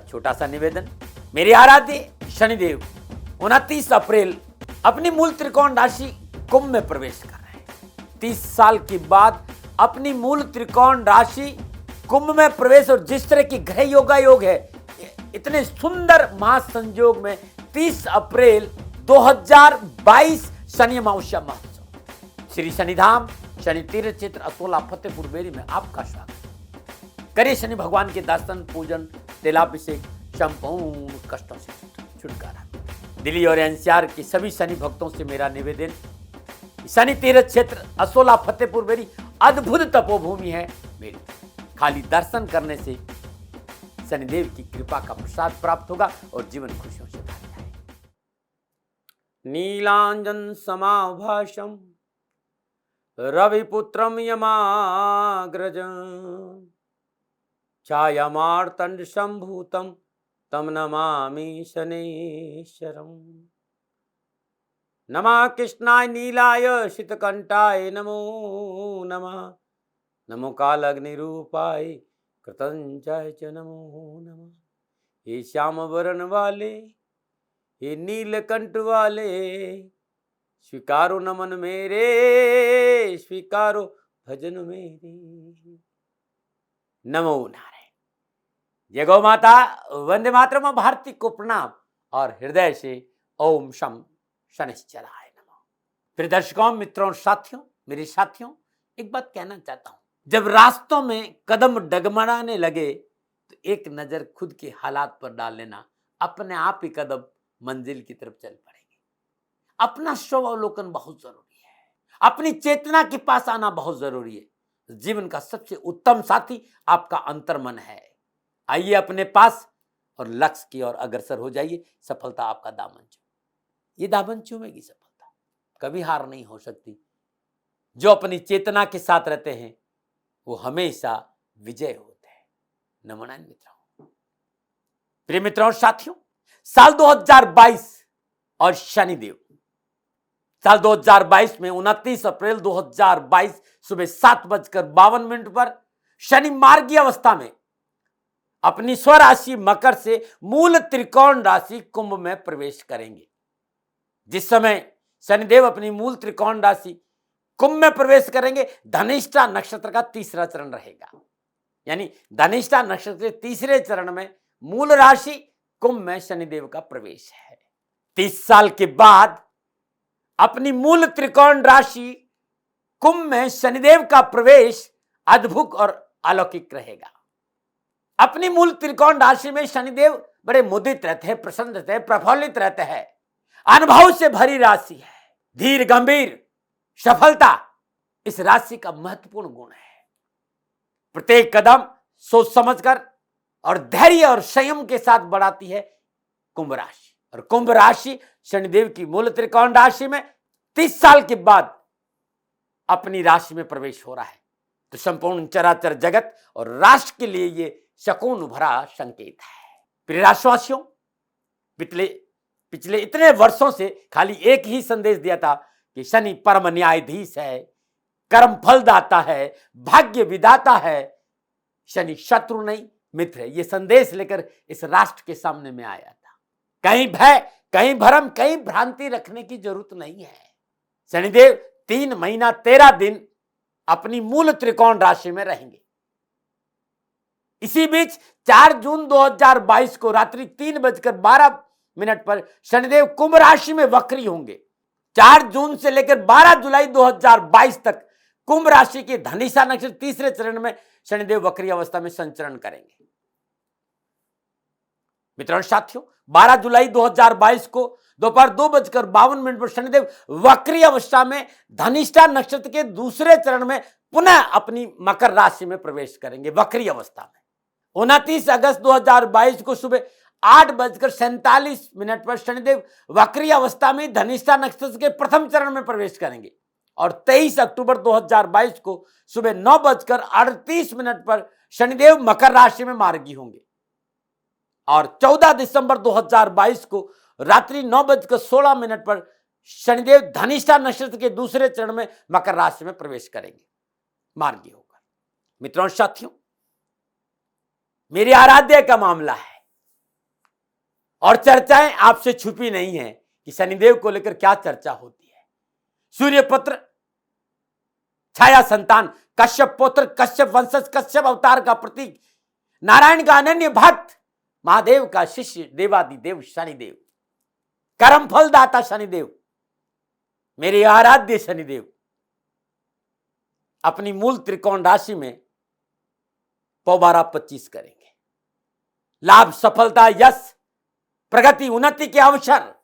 छोटा सा निवेदन, मेरे आराध्य शनिदेव 29 अप्रैल अपनी मूल त्रिकोण राशि कुंभ में प्रवेश कर रहे हैं। 30 साल के बाद अपनी मूल त्रिकोण राशि कुंभ में प्रवेश, और जिस तरह की ग्रह योग है, इतने सुंदर महासंयोग में 30 अप्रैल 2022 शनि अमावस्या महोत्सव श्री शनिधाम शनि तीर्थ क्षेत्र असोला फतेहपुर बेरी में आपका स्वागत। करिए शनि भगवान के दर्शन, पूजन, तेलाभिषेक, संपूर्ण कष्टों से छुटकारा। दिल्ली और एनसीआर के सभी शनि भक्तों से मेरा निवेदन, शनि तीर्थ क्षेत्र असोला फतेहपुर बेरी अद्भुत तपोभूमि है मेरी। खाली दर्शन करने से शनिदेव की कृपा का प्रसाद प्राप्त होगा और जीवन खुशियों से भर जाएगा। नीलांजन समाभाषम रविपुत्रम यमाग्रजं छायामार्तंड संभूतम तम नमामि शनेश्वरम। नमः कृष्णाय नीलाय शीतकंठाय नमो नमः। नमो कालाग्निरूपाय कृतंचाय च नमो नमः। हे श्याम वरण वाले, हे नीलकंठ वाले, स्वीकारो नमन मेरे, स्वीकारो भजन मेरे। नमो नारायण। जय गौ माता, वंदे मातरम, भारती को प्रणाम और हृदय से ओम शम शनिश्चराय नमः। प्रिय दर्शकों, मित्रों, साथियों, मेरे साथियों, एक बात कहना चाहता हूं। जब रास्तों में कदम डगमगाने लगे तो एक नजर खुद के हालात पर डाल लेना, अपने आप ही कदम मंजिल की तरफ चल पड़ेंगे। अपना स्वावलोकन बहुत जरूरी है, अपनी चेतना के पास आना बहुत जरूरी है। जीवन का सबसे उत्तम साथी आपका अंतर्मन है। आइए अपने पास और लक्ष्य की ओर अग्रसर हो जाइए। सफलता आपका दामन चूमे, ये दामन चूमेगी सफलता, कभी हार नहीं हो सकती। जो अपनी चेतना के साथ रहते हैं वो हमेशा विजय होते हैं। नमन मित्रों, प्रिय मित्रों, साथियों, साल 2022 और शनिदेव, साल 2022 में 29 अप्रैल 2022 सुबह 7:52 पर शनि मार्गीय अवस्था में अपनी स्वराशि मकर से मूल त्रिकोण राशि कुंभ में प्रवेश करेंगे। जिस समय शनिदेव अपनी मूल त्रिकोण राशि कुंभ में प्रवेश करेंगे, धनिष्ठा नक्षत्र का तीसरा चरण रहेगा। यानी धनिष्ठा नक्षत्र के तीसरे चरण में मूल राशि कुंभ में शनिदेव का प्रवेश है। 30 साल के बाद अपनी मूल त्रिकोण राशि कुंभ में शनिदेव का प्रवेश अद्भुत और अलौकिक रहेगा। अपनी मूल त्रिकोण राशि में शनिदेव बड़े मुदित रहते हैं, प्रसन्न रहते हैं, प्रफुल्लित रहते हैं। अनुभव से भरी राशि है, धीर गंभीर सफलता इस राशि का महत्वपूर्ण गुण है। प्रत्येक कदम सोच समझकर और धैर्य और संयम के साथ बढ़ाती है कुंभ राशि। और कुंभ राशि शनिदेव की मूल त्रिकोण राशि में 30 साल के बाद अपनी राशि में प्रवेश हो रहा है, तो संपूर्ण चराचर जगत और राष्ट्र के लिए ये शकुन भरा संकेत है। प्रिय राशिवासियों, पिछले इतने वर्षों से खाली एक ही संदेश दिया था कि शनि परम न्यायाधीश है, कर्म फल दाता है, भाग्य विधाता है, शनि शत्रु नहीं मित्र है। ये संदेश लेकर इस राष्ट्र के सामने में आया था। कहीं भय, कहीं भ्रम, कहीं भ्रांति रखने की जरूरत नहीं है। शनिदेव 3 महीना 13 दिन अपनी मूल त्रिकोण राशि में रहेंगे। इसी बीच 4 जून 2022 को रात्रि 3:12 पर शनिदेव कुंभ राशि में वक्री होंगे। 4 जून से लेकर 12 जुलाई 2022 तक कुंभ राशि के धनिष्ठा नक्षत्र तीसरे चरण में शनिदेव वक्री अवस्था में संचरण करेंगे। मित्रों, साथियों, 12 जुलाई 2022 को दोपहर 2:52 पर शनिदेव वक्री अवस्था में धनिष्ठा नक्षत्र के दूसरे चरण में पुनः अपनी मकर राशि में प्रवेश करेंगे वक्री अवस्था में। 29 अगस्त 2022 को सुबह 8:47 पर शनिदेव वक्री अवस्था में धनिष्ठा नक्षत्र के प्रथम चरण में प्रवेश करेंगे। और 23 अक्टूबर 2022 को सुबह 9:38 पर शनिदेव मकर राशि में मार्गी होंगे। और 14 दिसंबर 2022 को रात्रि 9:16 पर शनिदेव धनिष्ठा नक्षत्र के दूसरे चरण में मकर राशि में प्रवेश करेंगे मार्गी होकर। मित्रों, साथियों, मेरी आराध्य का मामला है। और चर्चाएं आपसे छुपी नहीं है कि शनिदेव को लेकर क्या चर्चा होती है। सूर्य पुत्र, छाया संतान, कश्यप पुत्र, कश्यप वंशज, कश्यप अवतार का प्रतीक, नारायण का अनन्य भक्त, महादेव का शिष्य, देवादिदेव शनिदेव, कर्म फलदाता शनिदेव, मेरे आराध्य शनिदेव अपनी मूल त्रिकोण राशि में पौबारा 25 करेंगे। लाभ, सफलता, यश, प्रगति, उन्नति के अवसर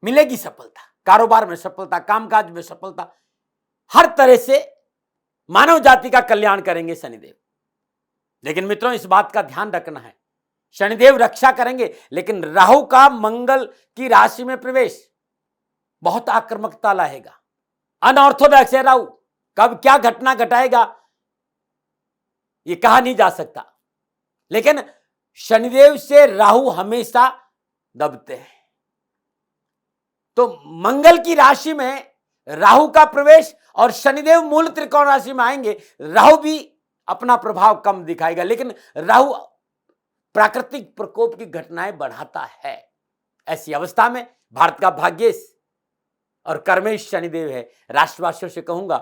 मिलेगी। सफलता, कारोबार में सफलता, कामकाज में सफलता, हर तरह से मानव जाति का कल्याण करेंगे शनिदेव। लेकिन मित्रों, इस बात का ध्यान रखना है, शनिदेव रक्षा करेंगे, लेकिन राहु का मंगल की राशि में प्रवेश बहुत आक्रामकता लाएगा। अनऑर्थोडॉक्स है राहु, कब क्या घटना घटाएगा ये कहा नहीं जा सकता। लेकिन शनिदेव से राहु हमेशा दबते हैं। तो मंगल की राशि में राहु का प्रवेश और शनिदेव मूल त्रिकोण राशि में आएंगे। राहु भी अपना प्रभाव कम दिखाएगा, लेकिन राहु प्राकृतिक प्रकोप की घटनाएं बढ़ाता है। ऐसी अवस्था में भारत का भाग्येश और कर्मेश शनिदेव है। राष्ट्रवासियों से कहूंगा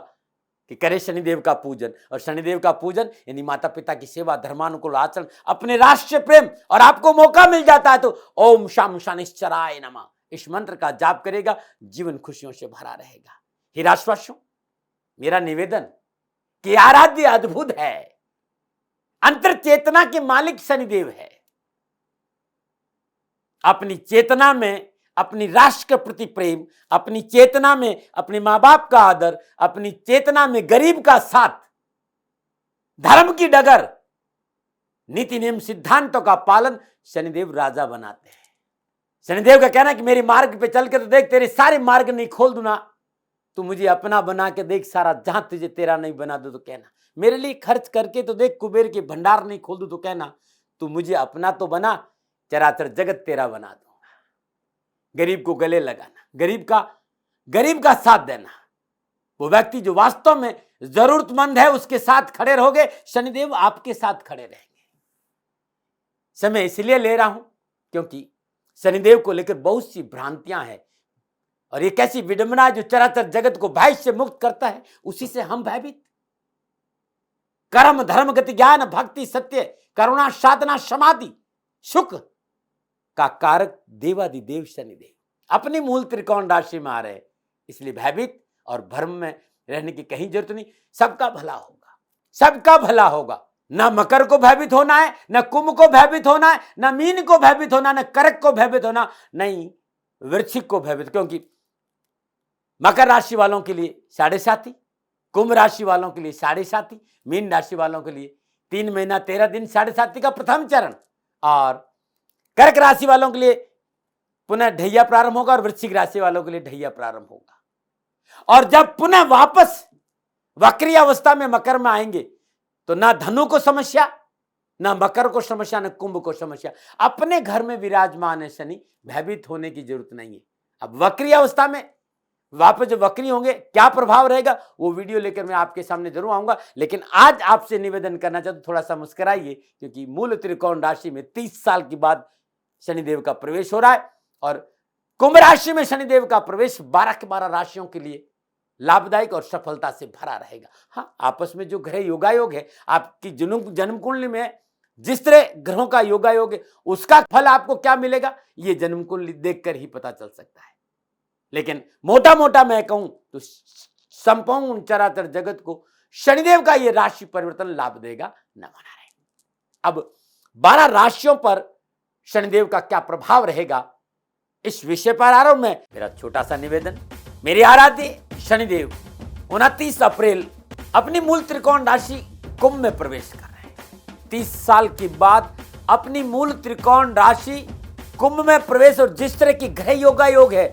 कि करे शनिदेव का पूजन, और शनिदेव का पूजन यानी माता पिता की सेवा, धर्मानुकूल आचरण, अपने राष्ट्र प्रेम, और आपको मौका मिल जाता है तो ओम शम शनिश्चराय नमः इस मंत्र का जाप करेगा, जीवन खुशियों से भरा रहेगा। हे राष्ट्रवासियों, मेरा निवेदन कि आराध्य अद्भुत है, अंतर चेतना के मालिक शनिदेव है। अपनी चेतना में अपनी राष्ट्र के प्रति प्रेम, अपनी चेतना में अपने मां बाप का आदर, अपनी चेतना में गरीब का साथ, धर्म की डगर, नीति नियम सिद्धांतों का पालन शनिदेव राजा बनाते हैं। शनिदेव का कहना है कि मेरे मार्ग पे चल के तो देख, तेरे सारे मार्ग नहीं खोल दूं ना, तू मुझे अपना बना के देख, सारा जहां तुझे तेरा नहीं बना दो तो कहना, मेरे लिए खर्च करके तो देख, कुबेर के भंडार नहीं खोल दूं तो कहना, तू मुझे अपना तो बना, चराचर जगत तेरा बना दूंगा। गरीब को गले लगाना, गरीब का साथ देना, वो व्यक्ति जो वास्तव में जरूरतमंद है उसके साथ खड़े रहोगे, शनिदेव आपके साथ खड़े रहेंगे। समय इसलिए ले रहा हूं क्योंकि शनिदेव को लेकर बहुत सी भ्रांतियां हैं, और एक ऐसी विडंबना जो चराचर जगत को भय से मुक्त करता है, उसी से हम भयभीत। कर्म, धर्म, गति, ज्ञान, भक्ति, सत्य, करुणा, साधना, समाधि, सुख का कारक देवादिदेव शनिदेव अपनी मूल त्रिकोण राशि में आ रहे, इसलिए भयभीत और भ्रम में रहने की कहीं जरूरत नहीं। सबका भला होगा, सबका भला होगा। न मकर को भयभीत होना है, न कुंभ को भयभीत होना है, न मीन को भयभीत होना, न कर्क को भयभीत होना, नहीं वृश्चिक को भयभीत, क्योंकि मकर राशि वालों के लिए 7.5, कुंभ राशि वालों के लिए 7.5, मीन राशि वालों के लिए 3 महीना 13 दिन 7.5 का प्रथम चरण, और कर्क राशि वालों के लिए पुनः ढैया प्रारंभ होगा, और वृश्चिक राशि वालों के लिए ढैया प्रारंभ होगा। और जब पुनः वापस वक्री अवस्था में मकर में आएंगे तो ना धनु को समस्या, ना मकर को समस्या, ना कुंभ को समस्या। अपने घर में विराजमान है शनि, भयभीत होने की जरूरत नहीं है। अब वक्री अवस्था में वापस जब वक्री होंगे क्या प्रभाव रहेगा, वो वीडियो लेकर मैं आपके सामने जरूर आऊंगा। लेकिन आज आपसे निवेदन करना चाहता हूं, थोड़ा सा मुस्कुराइए, क्योंकि मूल त्रिकोण राशि में 30 साल के बाद शनिदेव का प्रवेश हो रहा है, और कुंभ राशि में शनिदेव का प्रवेश 12 के 12 राशियों के लिए लाभदायक और सफलता से भरा रहेगा। हाँ, आपस में जो ग्रह योगायोग है, आपकी जन्म कुंडली में जिस तरह ग्रहों का योगायोग है, उसका फल आपको क्या मिलेगा ये जन्म कुंडली देखकर ही पता चल सकता है। लेकिन मोटा मोटा मैं कहूं तो संपूर्ण चराचर जगत को शनिदेव का ये राशि परिवर्तन लाभ देगा, न बना रहे। अब 12 राशियों पर शनिदेव का क्या प्रभाव रहेगा, इस विषय पर आ रहा हूं मैं। मेरा छोटा सा निवेदन, मेरे आराध्य शनिदेव 29 अप्रैल अपनी मूल त्रिकोण राशि कुंभ में प्रवेश कर रहे हैं। 30 साल के बाद अपनी मूल त्रिकोण राशि कुंभ में प्रवेश, और जिस तरह की ग्रह योगायोग है,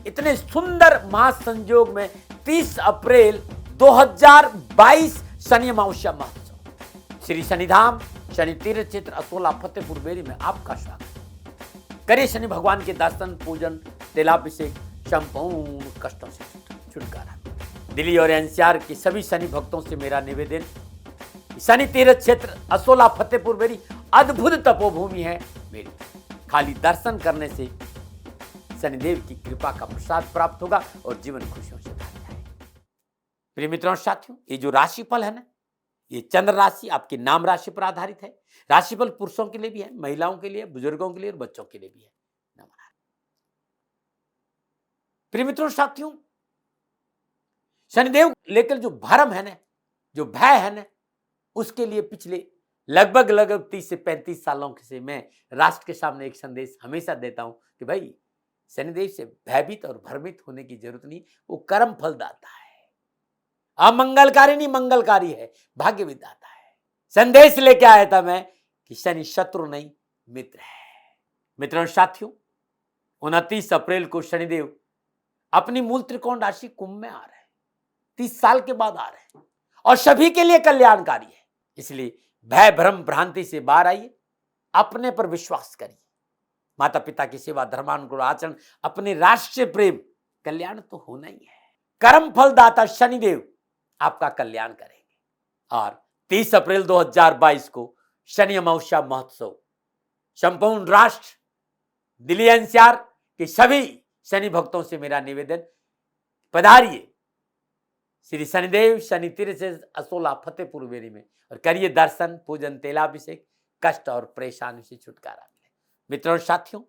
इतने सुंदर महासंयोग में 30 अप्रैल 2022 शनि अमावस्या महोत्सव श्री शनिधाम शनि तीर्थ क्षेत्र असोला फतेहपुर बेरी में आपका स्वागत। करिए शनि भगवान के दर्शन, पूजन, तेलाभिषेक, संपूर्ण कष्टों से छुटकारा। दिल्ली और एनसीआर के सभी शनि भक्तों से मेरा निवेदन, शनि तीर्थ क्षेत्र असोला फतेहपुर बेरी अद्भुत तपोभूमि है मेरी। खाली दर्शन करने से शनिदेव की कृपा का प्रसाद प्राप्त होगा और जीवन खुशियों से भर जाएगा। प्रिय मित्रों और साथियों, ये जो राशिफल है ना, ये चंद्र राशि आपके नाम राशि पर आधारित है। राशिफल पुरुषों के लिए भी है, महिलाओं के लिए, बुजुर्गों के लिए और बच्चों के लिए भी है। नमस्कार प्रिय मित्रों और साथियों, शनिदेव लेकर जो भरम है ना, जो भय है ना, उसके लिए पिछले लगभग 30 से 35 सालों से मैं राष्ट्र के सामने एक संदेश हमेशा देता हूं कि भाई शनिदेव से भयभीत और भ्रमित होने की जरूरत नहीं, वो कर्म फल दाता है, अमंगलकारी नहीं मंगलकारी है, भाग्य विधाता है। संदेश लेके आया था मैं कि शनि शत्रु नहीं मित्र है। मित्रों और साथियों, 29 अप्रैल को शनिदेव अपनी मूल त्रिकोण राशि कुंभ में आ रहे हैं, 30 साल के बाद आ रहे हैं और सभी के लिए कल्याणकारी है। इसलिए भय भ्रम भ्रांति से बाहर आइए, अपने पर विश्वास करिए, माता पिता की सेवा, धर्मानुकूल आचरण, अपने राष्ट्र से प्रेम, कल्याण तो होना ही है। कर्म फलदाता शनिदेव आपका कल्याण करेंगे। और 30 अप्रैल 2022 को शनि अमावस्या महोत्सव संपूर्ण राष्ट्र, दिल्ली एनसीआर के सभी शनि भक्तों से मेरा निवेदन, पधारिए श्री शनिदेव शनि तीर्थ असोला फतेहपुर बेरी में और करिए दर्शन, पूजन, तेलाभिषेक, कष्ट और परेशानी से छुटकारा मिले। मित्रों और साथियों,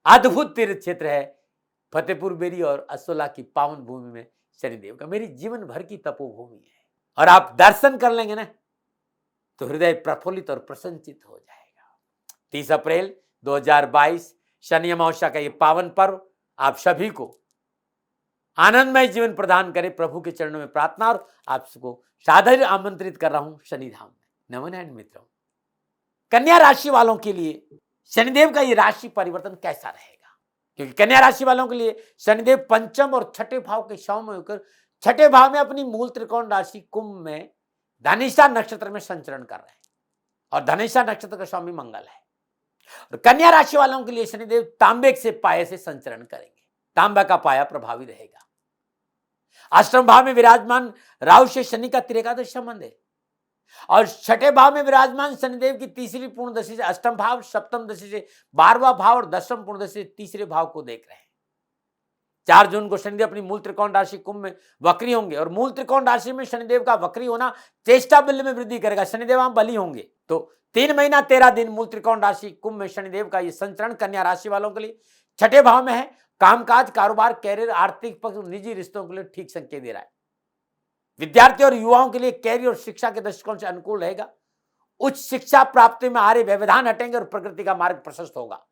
अद्भुत तीर्थ क्षेत्र है फतेहपुर बेरी और असोला की पावन भूमि में शनिदेव का मेरी जीवन भर की तपोभूमि है। और आप दर्शन कर लेंगे ना तो हृदय प्रफुल्लित और प्रसन्नचित हो जाएगा। 30 अप्रैल 2022 शनि अमावस्या का ये पावन पर्व आप सभी को आनंदमय जीवन प्रदान करे, प्रभु के चरणों में प्रार्थना। और आपको सादर आमंत्रित कर रहा हूं शनिधाम में। नमन मित्रों, कन्या राशि वालों के लिए शनिदेव का ये राशि परिवर्तन कैसा रहेगा, क्योंकि कन्या राशि वालों के लिए शनिदेव पंचम और छठे भाव के शव में होकर छठे भाव में अपनी मूल त्रिकोण राशि कुंभ में धनिष्ठा नक्षत्र में संचरण कर रहे हैं और धनिष्ठा नक्षत्र का स्वामी मंगल है। और कन्या राशि वालों के लिए शनिदेव तांबे से पाए से संचरण करेंगे, तांबा का पाया प्रभावी रहेगा। अष्टम भाव में विराजमान राहु से शनि का त्रिकादश संबंध है और छठे भाव में विराजमान शनिदेव की तीसरी पूर्ण दशा से अष्टम भाव, सप्तम दशा से 12वां भाव और दसम पूर्ण दशा से तीसरे भाव को देख रहे हैं। 4 जून को शनिदेव अपनी मूल त्रिकोण राशि कुंभ में वक्री होंगे और मूल त्रिकोण राशि में शनिदेव का वक्री होना चेष्टा बल में वृद्धि करेगा। शनिदेव वहां बली होंगे तो 3 महीना 13 दिन मूल त्रिकोण राशि कुंभ में शनिदेव का ये संचरण कन्या राशि वालों के लिए छठे भाव में है। कामकाज, कारोबार, कैरियर, आर्थिक पक्ष, निजी रिश्तों के लिए ठीक संकेत दे रहा है। विद्यार्थी और युवाओं के लिए कैरियर और शिक्षा के दृष्टिकोण से अनुकूल रहेगा। उच्च शिक्षा प्राप्ति में आ रहे व्यवधान हटेंगे और प्रगति का मार्ग प्रशस्त होगा।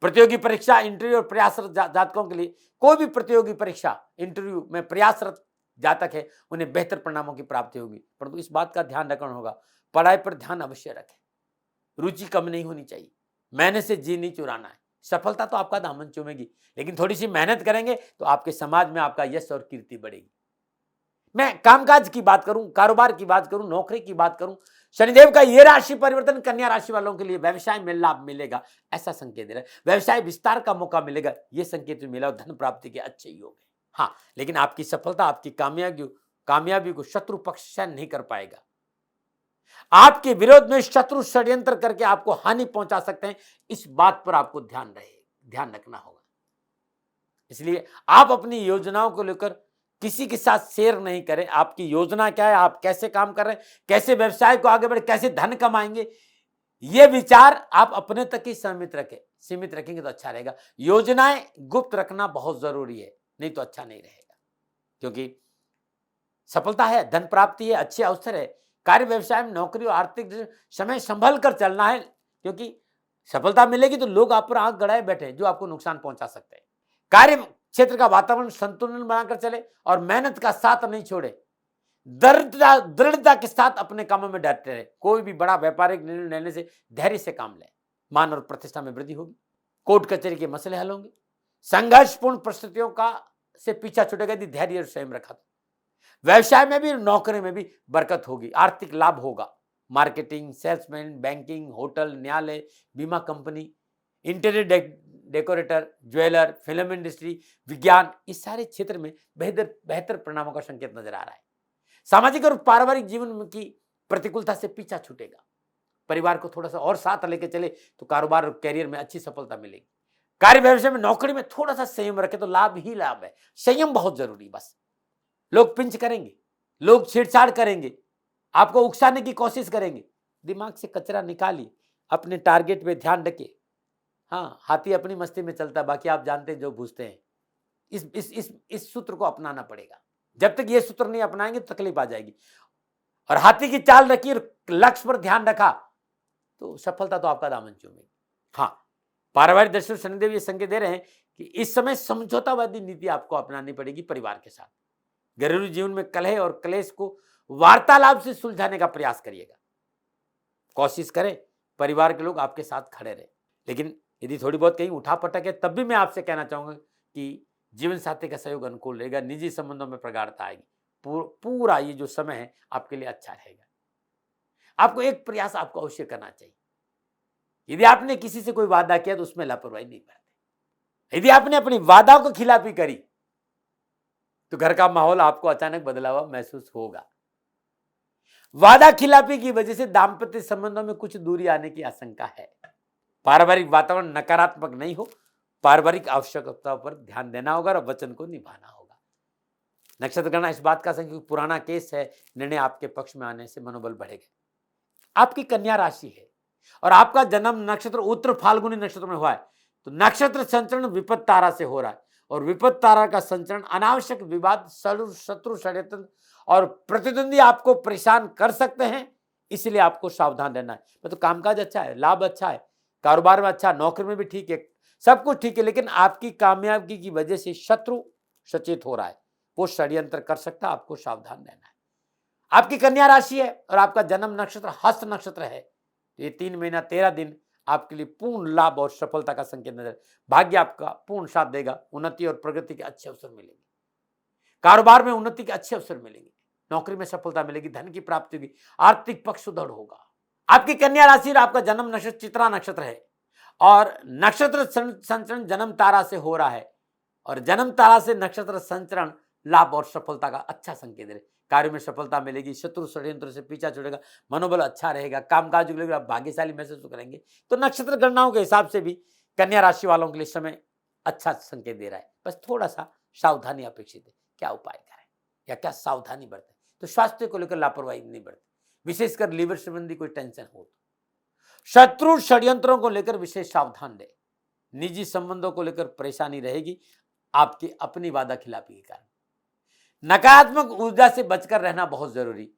प्रतियोगी परीक्षा, इंटरव्यू और प्रयासरत जातकों के लिए कोई भी प्रतियोगी परीक्षा, इंटरव्यू में प्रयासरत जातक है उन्हें बेहतर परिणामों की प्राप्ति होगी। परंतु इस बात का ध्यान रखना होगा, पढ़ाई पर ध्यान अवश्य रखें, रुचि कम नहीं होनी चाहिए, मेहनत से जी नहीं चुराना है। सफलता तो आपका दामन चूमेगी, लेकिन थोड़ी सी मेहनत करेंगे तो आपके समाज में आपका यश और कीर्ति बढ़ेगी। मैं कामकाज की बात करूं, कारोबार की बात करूं, नौकरी की बात करूं, शनिदेव का यह राशि परिवर्तन कन्या राशि वालों के लिए व्यवसाय में लाभ मिलेगा, ऐसा संकेत दे रहा है। व्यवसाय विस्तार का मौका मिलेगा, यह संकेत मिला। धन प्राप्ति के अच्छे योग है। हाँ, लेकिन आपकी सफलता, आपकी कामयाबी को शत्रु पक्ष सहन नहीं कर पाएगा। आपके विरोध में शत्रु षड्यंत्र करके आपको हानि पहुंचा सकते हैं, इस बात पर आपको ध्यान रखना होगा। इसलिए आप अपनी योजनाओं को लेकर किसी के साथ शेयर नहीं करें। आपकी योजना क्या है, आप कैसे काम कर रहे हैं, कैसे व्यवसाय को आगे बढ़े, कैसे धन कमाएंगे, ये विचार आप अपने तक ही सीमित रखेंगे तो अच्छा रहेगा। योजनाएं गुप्त रखना बहुत जरूरी है, नहीं तो अच्छा नहीं रहेगा। क्योंकि सफलता है, धन प्राप्ति है, अच्छे अवसर है, कार्य व्यवसाय में, नौकरी और आर्थिक समय संभल कर चलना है। क्योंकि सफलता मिलेगी तो लोग आप पर आंख गड़ाए बैठे जो आपको नुकसान पहुंचा सकते हैं। कार्य क्षेत्र का वातावरण संतुलन बनाकर चले और मेहनत का साथ नहीं छोड़े। दृढ़ता के साथ अपने कामों में डटे रहे। कोई भी बड़ा व्यापारिक निर्णय लेने से धैर्य से काम ले, मान और प्रतिष्ठा में वृद्धि होगी। कोर्ट कचहरी के मसले हल होंगे। संघर्षपूर्ण परिस्थितियों का से पीछा छूटेगा यदि धैर्य और संयम रखा तो। व्यवसाय में भी, नौकरी में भी बरकत होगी, आर्थिक लाभ होगा। मार्केटिंग, सेल्समैन, बैंकिंग, होटल, न्यायालय, बीमा company, interior decorator, jeweller, film industry, विज्ञान, इस सारे क्षेत्र में बेहतर परिणामों का संकेत नजर आ रहा है। सामाजिक और पारिवारिक जीवन की प्रतिकूलता से पीछा छूटेगा। परिवार को थोड़ा सा और साथ लेके चले तो कारोबार और कैरियर में अच्छी सफलता मिलेगी। कार्य व्यवसाय में, नौकरी में थोड़ा सा संयम रखे तो लाभ ही लाभ है। संयम बहुत जरूरी। बस लोग पिंच करेंगे, लोग छेड़छाड़ करेंगे, आपको उकसाने की कोशिश करेंगे, दिमाग से कचरा निकालिए, अपने टारगेट पे ध्यान रखिए। हाँ, हाथी अपनी मस्ती में चलता है, बाकी आप जानते हैं जो पूछते हैं। इस सूत्र को अपनाना पड़ेगा। जब तक ये सूत्र नहीं अपनाएंगे तो तकलीफ आ जाएगी। और हाथी की चाल रखी और लक्ष्य पर ध्यान रखा तो सफलता तो आपका दामन चूमेगी। हाँ, पारिवारिक दृष्टि से शनिदेव ये संकेत दे रहे हैं कि इस समय समझौतावादी नीति आपको अपनानी पड़ेगी परिवार के साथ। घरेलू जीवन में कलह और क्लेश को वार्तालाप से सुलझाने का प्रयास करिएगा। कोशिश करें परिवार के लोग आपके साथ खड़े रहे। लेकिन यदि थोड़ी बहुत कहीं उठा पटक है तब भी मैं आपसे कहना चाहूंगा कि जीवन साथी का सहयोग अनुकूल रहेगा। निजी संबंधों में प्रगाढ़ता आएगी। पूरा ये जो समय है आपके लिए अच्छा रहेगा। आपको एक प्रयास आपको अवश्य करना चाहिए। यदि आपने किसी से कोई वादा किया तो उसमें लापरवाही नहीं बरते। यदि आपने अपनी वादा को खिलाफी करी तो घर का माहौल आपको अचानक बदला हुआ महसूस होगा। वादा खिलाफी की वजह से दाम्पत्य संबंधों में कुछ दूरी आने की आशंका है। पारिवारिक वातावरण नकारात्मक नहीं हो, पारिवारिक आवश्यकताओं पर ध्यान देना होगा और वचन को निभाना होगा। नक्षत्र गणना इस बात का संकेत पुराना केस है, निर्णय आपके पक्ष में आने से मनोबल बढ़ेगा। आपकी कन्या राशि है और आपका जन्म नक्षत्र उत्तर फाल्गुनी नक्षत्र में हुआ है तो नक्षत्र संचरण विपत्त तारा से हो रहा है और विपत्त तारा का संचरण अनावश्यक विवाद, शत्रु, षड्यंत्र और प्रतिद्वंदी आपको परेशान कर सकते हैं। इसलिए आपको सावधान रहना है। तो कामकाज अच्छा है, लाभ अच्छा है, कारोबार में अच्छा, नौकरी में भी ठीक है, सब कुछ ठीक है, लेकिन आपकी कामयाबी की वजह से शत्रु सचेत हो रहा है, वो षड्यंत्र कर सकता है। आपको सावधान रहना है। आपकी कन्या राशि है और आपका जन्म नक्षत्र हस्त नक्षत्र है। ये 3 महीना 13 दिन आपके लिए पूर्ण लाभ और सफलता का संकेत नजर। भाग्य आपका पूर्ण साथ देगा। उन्नति और प्रगति के अच्छे अवसर मिलेंगे। कारोबार में उन्नति के अच्छे अवसर मिलेंगे। नौकरी में सफलता मिलेगी, धन की प्राप्ति होगी, आर्थिक पक्ष सुदृढ़ होगा। आपकी कन्या राशि और आपका जन्म नक्षत्र चित्रा नक्षत्र है और नक्षत्र संचरण जन्म तारा से हो रहा है और जन्म तारा से नक्षत्र संचरण लाभ और सफलता का अच्छा संकेत है। कार्य में सफलता मिलेगी, शत्रु षड्यंत्र से पीछा छुड़ेगा, मनोबल अच्छा रहेगा, कामकाज के लिए आप भाग्यशाली महसूस करेंगे। तो नक्षत्र गणनाओं के हिसाब से भी कन्या राशि वालों के लिए समय अच्छा संकेत दे रहा है। बस थोड़ा सा सावधानी अपेक्षित है। क्या उपाय करें या क्या सावधानी बरतें? तो स्वास्थ्य को लेकर लापरवाही नहीं बरतें, विशेषकर लीवर संबंधी कोई टेंशन हो तो। शत्रु षड्यंत्रों को लेकर विशेष सावधान रहे। निजी संबंधों को लेकर परेशानी रहेगी आपकी अपनी वादा खिलाफी के कारण। नकारात्मक ऊर्जा से बचकर रहना बहुत जरूरी।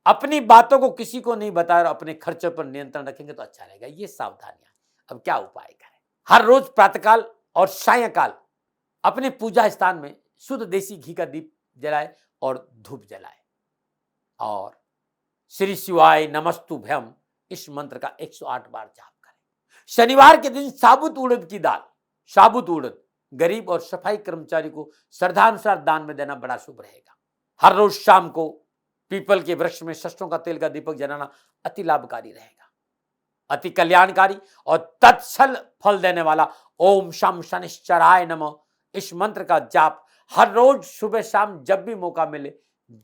अपनी बातों को किसी को नहीं बताए और अपने खर्चों पर नियंत्रण रखेंगे तो अच्छा रहेगा। ये सावधानियां। अब क्या उपाय करें? हर रोज प्रातःकाल और सायंकाल अपने पूजा स्थान में शुद्ध देसी घी का दीप जलाए और धूप जलाए और श्री शिवाय नमस्तुभ्यम इस मंत्र का 108 बार जाप करें। शनिवार के दिन साबुत उड़द की दाल, साबुत उड़द गरीब और सफाई कर्मचारी को श्रद्धानुसार दान में देना बड़ा शुभ रहेगा। हर रोज शाम को पीपल के वृक्ष में सरसों का तेल का दीपक जलाना अति लाभकारी रहेगा, अति कल्याणकारी और तत्सल फल देने वाला ओम शम शनिश्चराय नमः इस मंत्र का जाप हर रोज सुबह शाम जब भी मौका मिले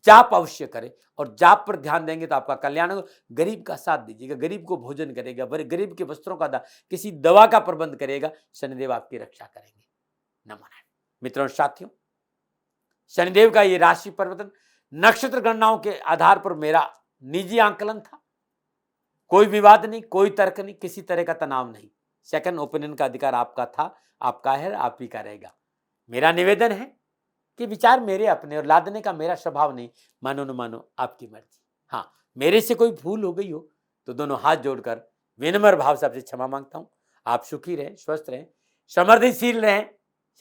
जाप अवश्य करें और जाप पर ध्यान देंगे तो आपका कल्याण होगा। गरीब का साथ दीजिएगा, गरीब को भोजन करेगा, गरीब के वस्त्रों का किसी दवा का प्रबंध करेगा, शनिदेव आपकी रक्षा करेंगे। नमन। मित्रों साथियों, शनिदेव का ये राशि परिवर्तन नक्षत्र गणनाओं के आधार पर मेरा निजी आंकलन था। कोई विवाद नहीं, कोई तर्क नहीं, किसी तरह का तनाव नहीं। सेकंड ओपिनियन का अधिकार आपका था, आपका है, आप ही का रहेगा। मेरा निवेदन है कि विचार मेरे अपने और लादने का मेरा स्वभाव नहीं, मानो न मानो आपकी मर्जी। हाँ, मेरे से कोई भूल हो गई हो तो दोनों हाथ जोड़कर विनम्र भाव से आपसे क्षमा मांगता हूं। आप सुखी रहें, स्वस्थ रहें, समृद्धिशील रहें।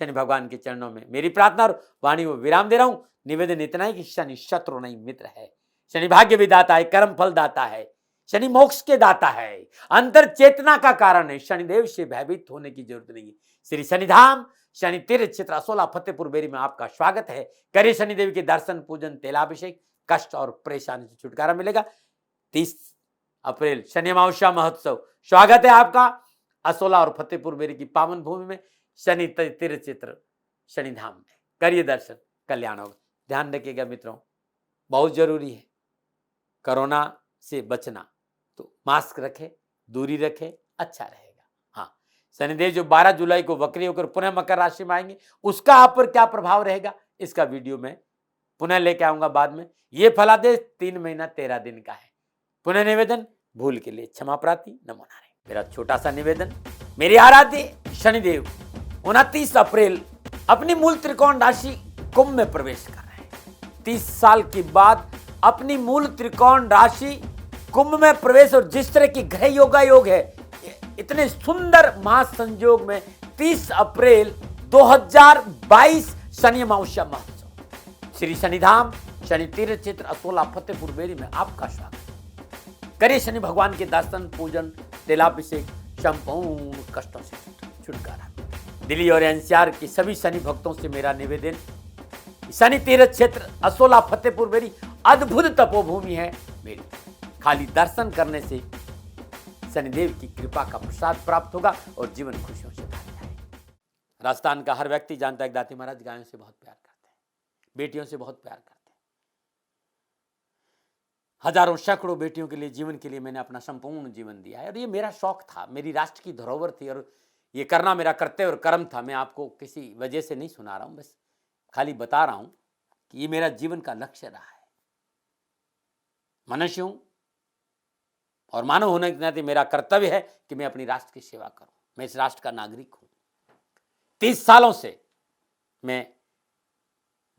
शनि भगवान के चरणों में मेरी प्रार्थना और वाणी को विराम दे रहा हूं। निवेदन इतना है कि शनि शत्रु नहीं मित्र है, शनि भाग्य विदाता है, कर्म फल दाता है, शनि मोक्ष के दाता है, अंतर चेतना का कारण है। शनिदेव से भयभीत होने की जरूरत नहीं है। श्री शनिधाम शनि तीर्थ क्षेत्र असोला फतेहपुर बेरी में आपका स्वागत है। करिए शनिदेव के दर्शन, पूजन, तेलाभिषेक, कष्ट और परेशानी से छुटकारा मिलेगा। 30 अप्रैल शनि अमावस्या महोत्सव, स्वागत है आपका असोला और फतेहपुर बेरी की पावन भूमि में, शनि तीर्थ क्षेत्र शनिधाम में। करिए दर्शन, कल्याण होगा। ध्यान रखिएगा मित्रों, बहुत जरूरी है कोरोना से बचना। तो मास्क रखें, दूरी रखें, अच्छा रहेगा। हाँ, शनिदेव जो 12 जुलाई को वक्री होकर पुनः मकर राशि में आएंगे, उसका आप पर क्या प्रभाव रहेगा, इसका वीडियो मैं पुनः लेके आऊंगा बाद में। ये फलादेश 3 महीना 13 दिन का है। पुनः निवेदन, भूल के लिए क्षमा प्रार्थी, नमो नारायण। मेरा छोटा सा निवेदन, मेरे आराध्य शनिदेव 29 अप्रैल अपनी मूल त्रिकोण राशि कुंभ में प्रवेश कर रहे हैं। 30 साल के बाद अपनी मूल त्रिकोण राशि कुंभ में प्रवेश, और जिस तरह की ग्रह योग है, इतने सुंदर महासंयोग में 30 अप्रैल 2022 शनि अमावस्या महोत्सव श्री शनिधाम शनि तीर्थ क्षेत्र असोला फतेहपुर बेरी में आपका स्वागत। करिए शनि भगवान के दर्शन, पूजन, तिलाभिषेक, संपूर्ण कष्टों से छुटकारा। दिल्ली और एनसीआर के सभी शनि भक्तों से मेरा निवेदन, शनि तीर्थ क्षेत्र असोला फतेहपुर बेरी अद्भुत तपोभूमि है मेरी। खाली दर्शन करने से शनिदेव की कृपा का प्रसाद प्राप्त होगा और जीवन खुशियों से भर जाएगा। राजस्थान का हर व्यक्ति जानता है कि दाती महाराज गायों से बहुत प्यार करते हैं, बेटियों से बहुत प्यार करते हैं। हजारों सैकड़ों बेटियों के लिए, जीवन के लिए मैंने अपना संपूर्ण जीवन दिया है, और ये मेरा शौक था, मेरी राष्ट्र की धरोहर थी, और ये करना मेरा कर्तव्य और कर्म था। मैं आपको किसी वजह से नहीं सुना रहा हूं, बस खाली बता रहा हूं कि ये मेरा जीवन का लक्ष्य रहा है। मनुष्य हूं और मानव होने के नाते मेरा कर्तव्य है कि मैं अपनी राष्ट्र की सेवा करूं। मैं इस राष्ट्र का नागरिक हूं। 30 सालों से मैं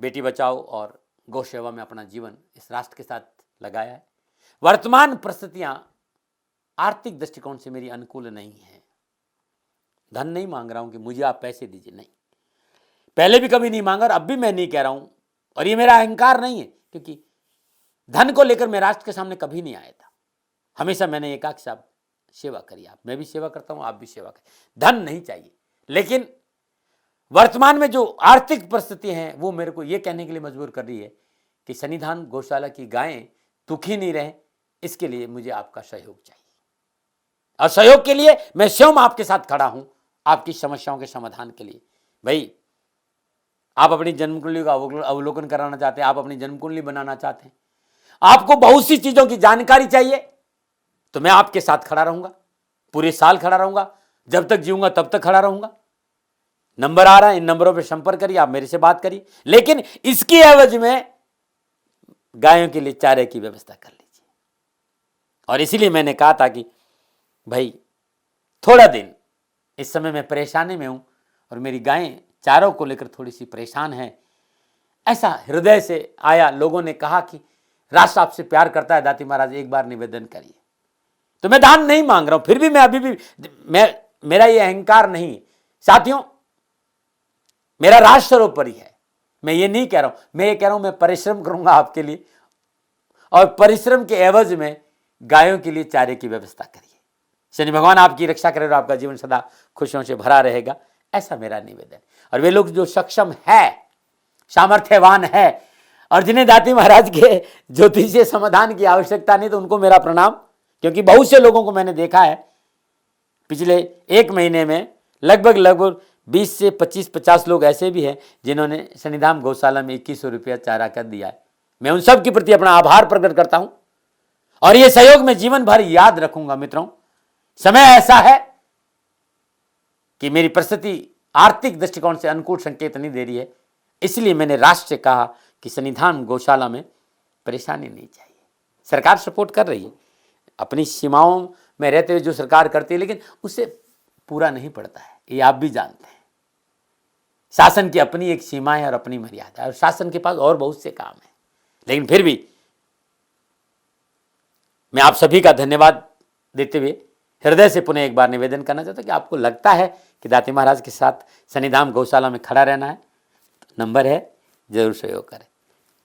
बेटी बचाओ और गौ सेवा में अपना जीवन इस राष्ट्र के साथ लगाया है। वर्तमान परिस्थितियां आर्थिक दृष्टिकोण से मेरी अनुकूल नहीं है। धन नहीं मांग रहा हूं कि मुझे आप पैसे दीजिए, नहीं, पहले भी कभी नहीं मांगा और अब भी मैं नहीं कह रहा हूं, और ये मेरा अहंकार नहीं है, क्योंकि धन को लेकर मैं राष्ट्र के सामने कभी नहीं आया था। हमेशा मैंने ये कहा कि साहब सेवा करिए, आप, मैं भी सेवा करता हूं, आप भी सेवा करिए, धन नहीं चाहिए। लेकिन वर्तमान में जो आर्थिक परिस्थिति हैं वो मेरे को ये कहने के लिए मजबूर कर रही है कि शनिधाम गौशाला की गायें दुखी नहीं रहे, इसके लिए मुझे आपका सहयोग चाहिए, और सहयोग के लिए मैं स्वयं आपके साथ खड़ा हूं, आपकी समस्याओं के समाधान के लिए। भाई, आप अपनी जन्म कुंडली का अवलोकन कराना चाहते हैं, आप अपनी जन्म कुंडली बनाना चाहते हैं, आपको बहुत सी चीजों की जानकारी चाहिए, तो मैं आपके साथ खड़ा रहूंगा, पूरे साल खड़ा रहूंगा, जब तक जीऊंगा तब तक खड़ा रहूंगा। नंबर आ रहा है, इन नंबरों पर संपर्क करिए, आप मेरे से बात करिए, लेकिन इसकी एवज में गायों के लिए चारे की व्यवस्था कर लीजिए। और इसीलिए मैंने कहा था कि भाई थोड़ा दिन, इस समय मैं परेशानी में हूं और मेरी गायें चारों को लेकर थोड़ी सी परेशान हैं। ऐसा हृदय से आया, लोगों ने कहा कि राष्ट्र आपसे प्यार करता है दाती महाराज, एक बार निवेदन करिए। तो मैं दान नहीं मांग रहा हूं, फिर भी मैं अभी भी, मेरा ये अहंकार नहीं है साथियों, मेरा राष्ट्र सर्वोपरि है। मैं ये नहीं कह रहा हूं, मैं ये कह रहा हूं मैं परिश्रम करूंगा आपके लिए, और परिश्रम के एवज में गायों के लिए चारे की व्यवस्था करिए। शनि भगवान आपकी रक्षा करे और आपका जीवन सदा खुशियों से भरा रहेगा, ऐसा मेरा निवेदन। और वे लोग जो सक्षम है, सामर्थ्यवान है, और जिन्हें दाती महाराज के ज्योतिषीय समाधान की आवश्यकता नहीं, तो उनको मेरा प्रणाम, क्योंकि बहुत से लोगों को मैंने देखा है पिछले 1 महीने में लगभग 20 से 25-50 लोग ऐसे भी हैं जिन्होंने शनिधाम गौशाला में 2100 रुपया चारा कर दिया है। मैं उन सब के प्रति अपना आभार प्रकट करता हूं, और यह सहयोग मैं जीवन भर याद रखूंगा। मित्रों, समय ऐसा है कि मेरी परिस्थिति आर्थिक दृष्टिकोण से अनुकूल संकेत नहीं दे रही है, इसलिए मैंने राष्ट्र से कहा कि शनिधाम गौशाला में परेशानी नहीं चाहिए। सरकार सपोर्ट कर रही है, अपनी सीमाओं में रहते हुए जो सरकार करती है, लेकिन उससे पूरा नहीं पड़ता है, ये आप भी जानते हैं। शासन की अपनी एक सीमा है और अपनी मर्यादा है, और शासन के पास और बहुत से काम है। लेकिन फिर भी मैं आप सभी का धन्यवाद देते हुए हृदय से पुनः एक बार निवेदन करना चाहता हूं कि आपको लगता है कि दाती महाराज के साथ शनिधाम गौशाला में खड़ा रहना है, तो नंबर है, जरूर सहयोग करें।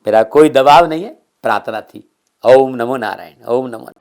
मेरा कोई दबाव नहीं है, प्रार्थना थी। ओम नमो नारायण, ओम नमो।